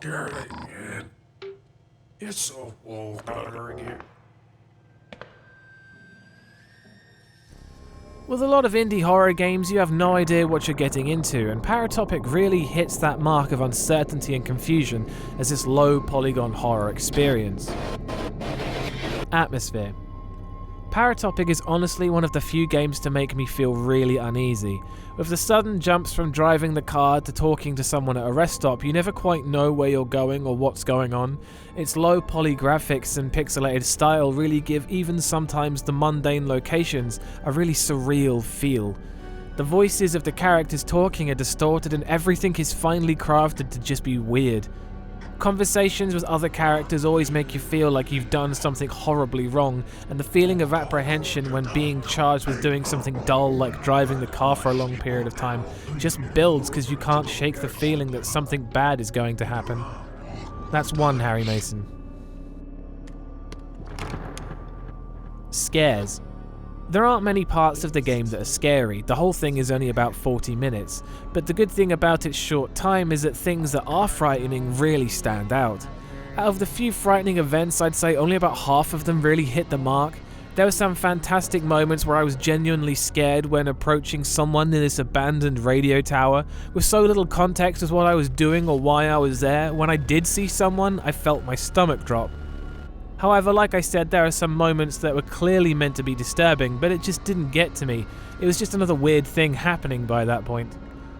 scared again. It's so cold out here. With a lot of indie horror games, you have no idea what you're getting into, and Paratopic really hits that mark of uncertainty and confusion as this low polygon horror experience. Atmosphere. Paratopic is honestly one of the few games to make me feel really uneasy. With the sudden jumps from driving the car to talking to someone at a rest stop, you never quite know where you're going or what's going on. Its low poly graphics and pixelated style really give even sometimes the mundane locations a really surreal feel. The voices of the characters talking are distorted and everything is finely crafted to just be weird. Conversations with other characters always make you feel like you've done something horribly wrong, and the feeling of apprehension when being charged with doing something dull like driving the car for a long period of time just builds because you can't shake the feeling that something bad is going to happen. That's one Harry Mason. Scares. There aren't many parts of the game that are scary, the whole thing is only about 40 minutes, but the good thing about its short time is that things that are frightening really stand out. Out of the few frightening events, I'd say only about half of them really hit the mark. There were some fantastic moments where I was genuinely scared when approaching someone in this abandoned radio tower, with so little context as what I was doing or why I was there. When I did see someone, I felt my stomach drop. However, like I said, there are some moments that were clearly meant to be disturbing, but it just didn't get to me. It was just another weird thing happening by that point.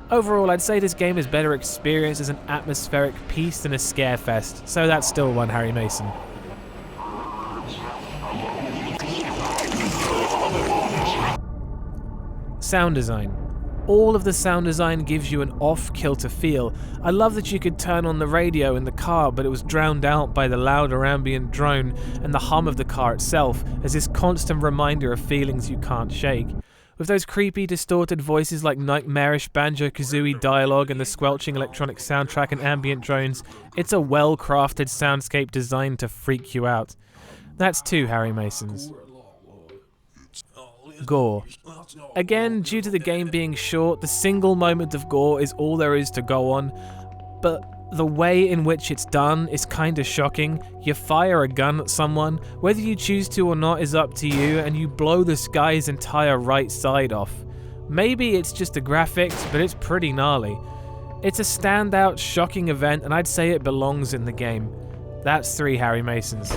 Overall, I'd say this game is better experienced as an atmospheric piece than a scare fest, so that's still one Harry Mason. Sound design. All of the sound design gives you an off-kilter feel. I love that you could turn on the radio in the car, but it was drowned out by the louder ambient drone and the hum of the car itself, as this constant reminder of feelings you can't shake. With those creepy, distorted voices like nightmarish Banjo-Kazooie dialogue and the squelching electronic soundtrack and ambient drones, it's a well-crafted soundscape designed to freak you out. That's two Harry Masons. Gore. Again, due to the game being short, the single moment of gore is all there is to go on, but the way in which it's done is kinda shocking. You fire a gun at someone, whether you choose to or not is up to you, and you blow this guy's entire right side off. Maybe it's just the graphics, but it's pretty gnarly. It's a standout, shocking event, and I'd say it belongs in the game. That's three Harry Masons.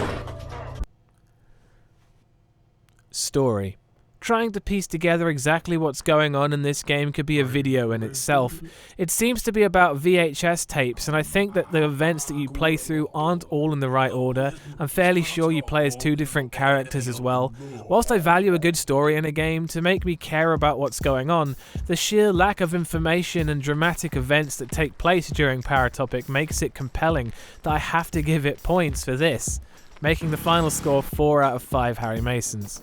Story. Trying to piece together exactly what's going on in this game could be a video in itself. It seems to be about VHS tapes, and I think that the events that you play through aren't all in the right order. I'm fairly sure you play as two different characters as well. Whilst I value a good story in a game to make me care about what's going on, the sheer lack of information and dramatic events that take place during Paratopic makes it compelling that I have to give it points for this, making the final score 4 out of 5 Harry Masons.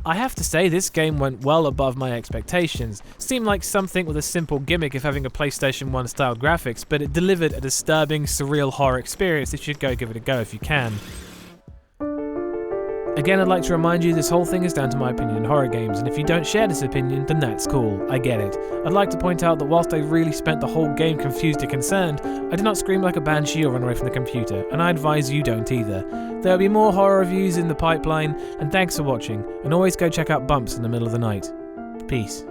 I have to say this game went well above my expectations. Seemed like something with a simple gimmick of having a PlayStation 1 style graphics, but it delivered a disturbing, surreal horror experience. You should go give it a go if you can. Again, I'd like to remind you this whole thing is down to my opinion in horror games, and if you don't share this opinion, then that's cool, I get it. I'd like to point out that whilst I really spent the whole game confused and concerned, I did not scream like a banshee or run away from the computer, and I advise you don't either. There will be more horror reviews in the pipeline, and thanks for watching, and always go check out Bumps in the Middle of the Night. Peace.